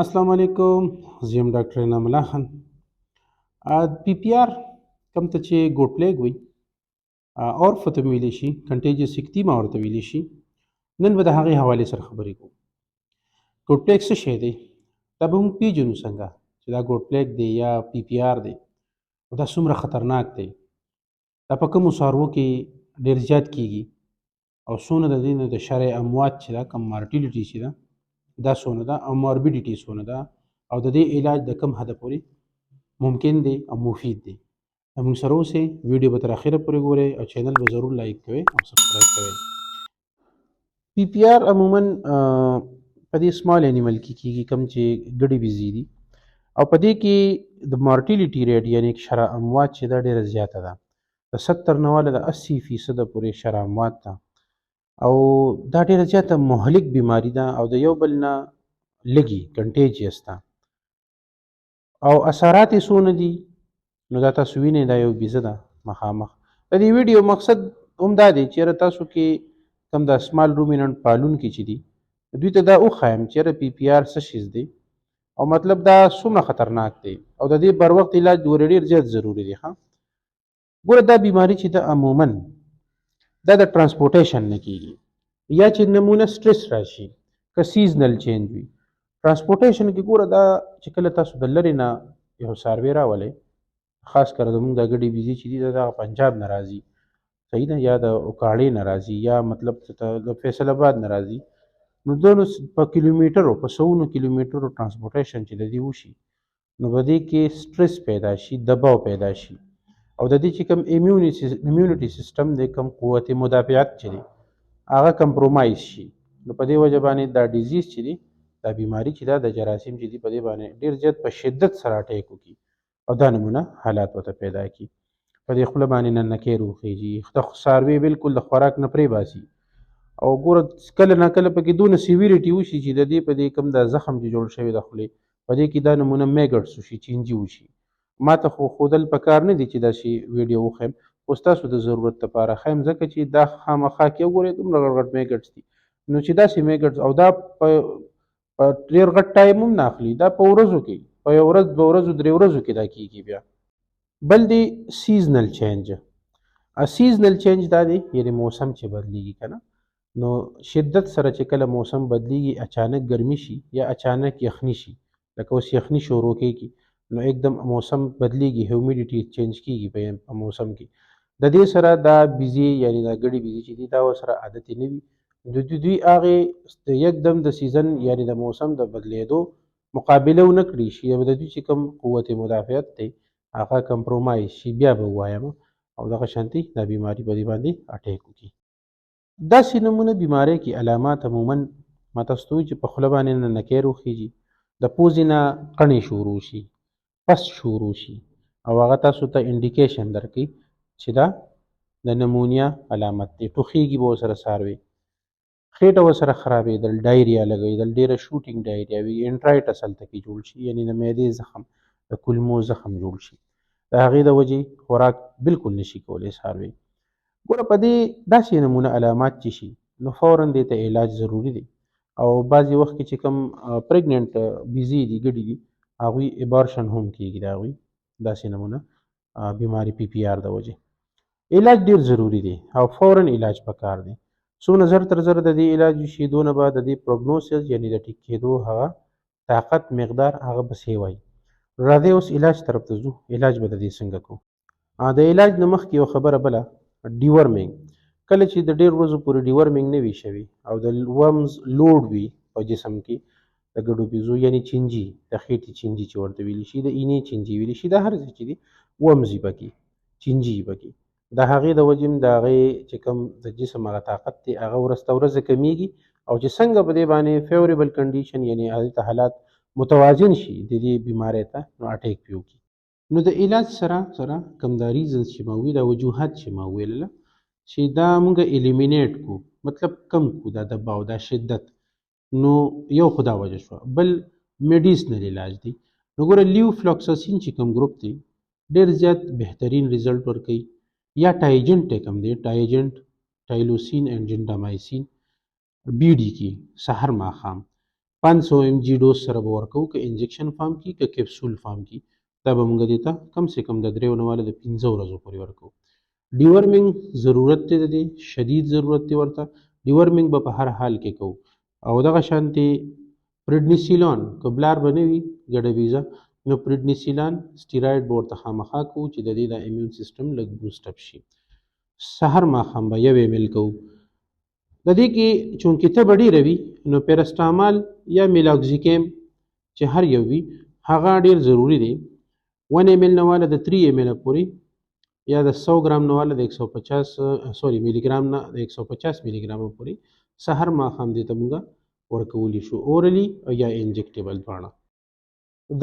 अस्सलाम वालेकुम। زه یم ډاکټر انعام الله خان. پی پی آر کوم ته چې ګوټ پلیګ وي اور ته ویلی شي کنټیجس اکتیما ورته ویلی شي. نن به د هغې حوالې سره خبرې کوو. ګوټ پلیګ څه شی دی؟ دا به موږ پیژنو څنګه چې دا ګوټ پلیګ دی یا پی پی آر دی او دا څومره خطرناک دی. دا په کومو څاروو کې ډېر زیات کیږي او څونه د دې نه د شرع اموات چې دا کم مارټیلیټي چې ده دا څونه ده او ماربیډیټي څونه ده او د دې علاج د کم حده پورې ممکن دی او مفید دی. موږ سره اوسئ، ویډیو به تر اخره پورې ګورئ او چینل به ضرور لایک کوئ او سبسکرایب کوئ. پی پی آر عموما په دې سمال انیمل کې کیږي کم چې ګډې بیزي دي او په دې کې د مارټیلیټي ریټ یعنی شرع اموات چې دا ډېره زیاته ده، د 70 نه واله د 80% پورې شرع اموات ده او دا ډېره زیاته مهلک بیماری ده او د یو بل نه لږي کنټیجیس ده او اثرات یې څونه دي نو دا تاسو وینئ. دا یو بیزه ده مخامخ. د دې ویډیو مقصد هم دا دی چېرې تاسو کې کم د سمال رومیننټ پالونکي چې دي دوی ته دا وښایم چېرې پی پی آر څه شیز دی او مطلب دا څومره خطرناک دی او د دې بر وخت علاج ډېر زیات ضروري دی. ګوره دا بیماری چې ده عموما دا د ټرانسپورټیشن نه کیږي یا چې نمونه سټرس راشي که سیزنل چینج وي. ټرانسپورټیشن کې ګوره دا چې کله تاسو د لرې نه یو څاروی راولئ، خاص کر زموږ دا ګډې بیزې چې دي دا دغه پنجاب نه راځي، صحیح ده، یا د اوکاړې نه راځي یا مطلب د فیصل آباد نه راځي، نو دونو په کیلومیټرو په سوونو کیلومیټرو ټرانسپورټیشن چې د دې وشي نو په دې کې سټرس پیدا شي، دباو پیدا شي او د دې چې کوم امیونټي سیستم دی، کوم قوت مدافعت چې دی هغه کمپرومایز شي. نو په دې وجه باندې دا ډیزیز چې دی دا بیماری چې دا د جراثیم چې دی په دې باندې ډېر زیات په شدت سره اټیک وکړي او دا نمونه حالات ورته پیدا کړي. په دې خوله باندې ننکۍ روخیږي، د څاروي بالکل د خوراک نه پرې باسي او ګوره کله نه کله پکې دونه سیویریټي وشي چې د دې په دې کوم دا زخم چې جوړ شوی د خولې په دې کې دا نمونه میګټس وشي، چینجي وشي. ما ته خو ښودل پکار نه دي چې داسې ویډیو وښیم، خو ستاسو د ضرورت لپاره ښیم ځکه چې دا خامخا کې وګورئ دومره غټ غټ میګټس دي نو چې داسې میګټس او دا په ډېر غټ ټایم هم نه اخلي، دا په ورځو کې په یو ورځ دوه ورځو درې ورځو کې دا کیږي. بیا بل دی سیزنل چینج. سیزنل چینج دا دی یعنی موسم چې بدلیږي که نه، نو شدت سره چې کله موسم بدلیږي اچانک ګرمي شي یا اچانک یخني شي، لکه اوس یخني شروع کېږي نو एकदम موسم بدلیږي، هیومیډیټي چینج کیږي په موسم کې. د دې سره دا بیزې یعنی دا ګډې بیزې چې دي دا ورسره عادتې نه وي، دوی هغې یکدم د سیزن یعنی د موسم د بدلېدو مقابله ونه کړي شي او د دوی چې کوم قوت مدافعت دی هغه کمپرومایز شي، بیا به ووایم او دغه شانتي دا بیماری په دې باندې اټیک وکړي. داسې نمونه بیماری کې علامات عموما ما تاسو ته ووایي چې په خوله باندې ننکۍ روخیږي، د پوزې نه قڼې شروع شي، پس شروع شي او هغه تاسو ته انډیکیشن درکوي چې دا د نمونیا علامت دی. ټوخیږي به ورسره څاروي، خېټه ورسره خرابېدل، ډایریا لګېدل، ډېره شوټینګ ډایریا وي، انټرایټس هلته کې جوړ شي یعنی د معدې زخم د کولمو زخم جوړ شي، د هغې د وجې خوراک بالکل نشي کولی څاروي. ګوره په دې داسې نمونه علامات چې شي نو فوراً دې ته علاج ضروري دی او بعضې وخت کې چې کوم پریګننټ بیزې دي ګډې دي هغوی ابارشن هم کېږي د هغوی داسې نمونه بیماری پی پی آر د وجې. علاج ډېر ضروري دی او فوراً علاج پکار دی. څونه زر تر زر د دې علاج وشي دونه به د دې پروګنوسس یعنی د ټیک کېدو هغه طاقت مقدار هغه به سی وایي. راځئ اوس علاج طرف ته ځو. علاج به د دې څنګه کوو؟ د علاج نه مخکې یو خبره بله، ډیورمینګ. کله چې د ډېر ورځو پورې ډیورمینګ نه وي شوي او د ورمز لوډ وي په جسم کې د ګډو بیزو یعنی چینجي، د خېټې چینجي چې ورته ویلی شي، د اینې چینجي ویلی شي، دا هر څه چې دي ورمز وي پکې، چینجي وي پکې، د هغې د وجې هم د هغې چې کوم د جسم هغه طاقت دی هغه ورځ ته ورځ کمیږي او چې څنګه په دې باندې فیوریبل کنډیشن یعنی هلته حالات متوازن شي د دې بیمارۍ ته نو اټیک پې وکړي. نو د علاج سره کوم دا ریزنز چې ما وویل دا وجوهات چې ما وویلله چې دا مونږ الیمینیټ کو، مطلب کم کو دا دباو دا شدت، نو یو خو دا وجه شوه. بل میډیسنل علاج دی. نو ګوره لیو فلوکساسین چې کوم ګروپ دی ډېر زیات بهترین ریزلټ ورکوي، یا ټایجنټ کوم دی ټایلوسین اینډ جنډامایسین بی ډي کې سحر ماښام 500 mg ډوز سره به ورکوو، که انجکشن فارم کې که کیپسول فارم کې. دا به موږ دې ته کم سے کم د 3 نه واله د 15 ورځو پورې ورکوو. ډیورمنګ ضرورت دی د دې، شدید ضرورت دی ورته. ډیورمنګ به په هر حال کې کوو. او دغه شانتې پریډنیسیلون که بلار به نه وي ګډویزه، نو پریډنیسیلان سټیراید به ورته خامخا کوو چې د دې د ایمیون سیسټم لږ بوسټ اپ شي. سحر ماښام به 1 ml کوو. د دې کې چونکې تبه ډېره وي نو پیرسټامال یا میلاکزیکیم چې هر یو وي هغه ډېر ضروري دی. 1 ml نه واله د 3 ml پورې، یا د 100 ګرام نه واله د 150 ملي ګرام نه د 150 ملي ګرام پورې سحر ماښام دې ته موږ ورکولی شو، اورلی یا انجکټیبل دواړه.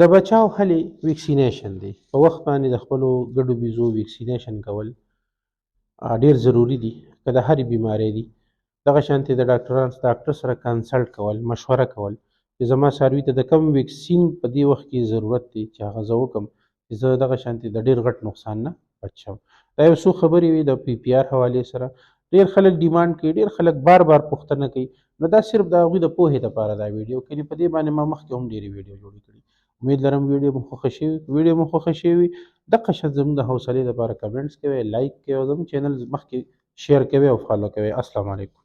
د بچاو هلې ویکسینیشن دی. په وخت باندې د خپلو ګډو بیزو ویکسینیشن کول ډېر ضروري دي. که د هرې بیمارۍ دي دغه شانتې د ډاکټر سره کنسلټ کول، مشوره کول چې زما څاروي ته د کوم ویکسین په دې وخت کې ضرورت دی چې هغه زه وکړم چې زه دغه شانتې د ډېر غټ نقصان نه بچ شم. دا یو څو خبرې وي د پی پی آر حوالې سره. ډېر خلک ډیمانډ کوي، ډېر خلک بار بار پوښتنه کوي. نو دا صرف د هغوی د پوهې دپاره دا ویډیو کوي. په دې باندې ما مخکې هم ډېرې ویډیو جوړې کړي. امید لرم ویډیو مو خوښه شوې. دغه شان زموږ د حوصلې لپاره کمنټس کوئ، لایک کوئ او زموږ چینل مخکې شیر کوئ او فالو کوئ. السلام علیکم.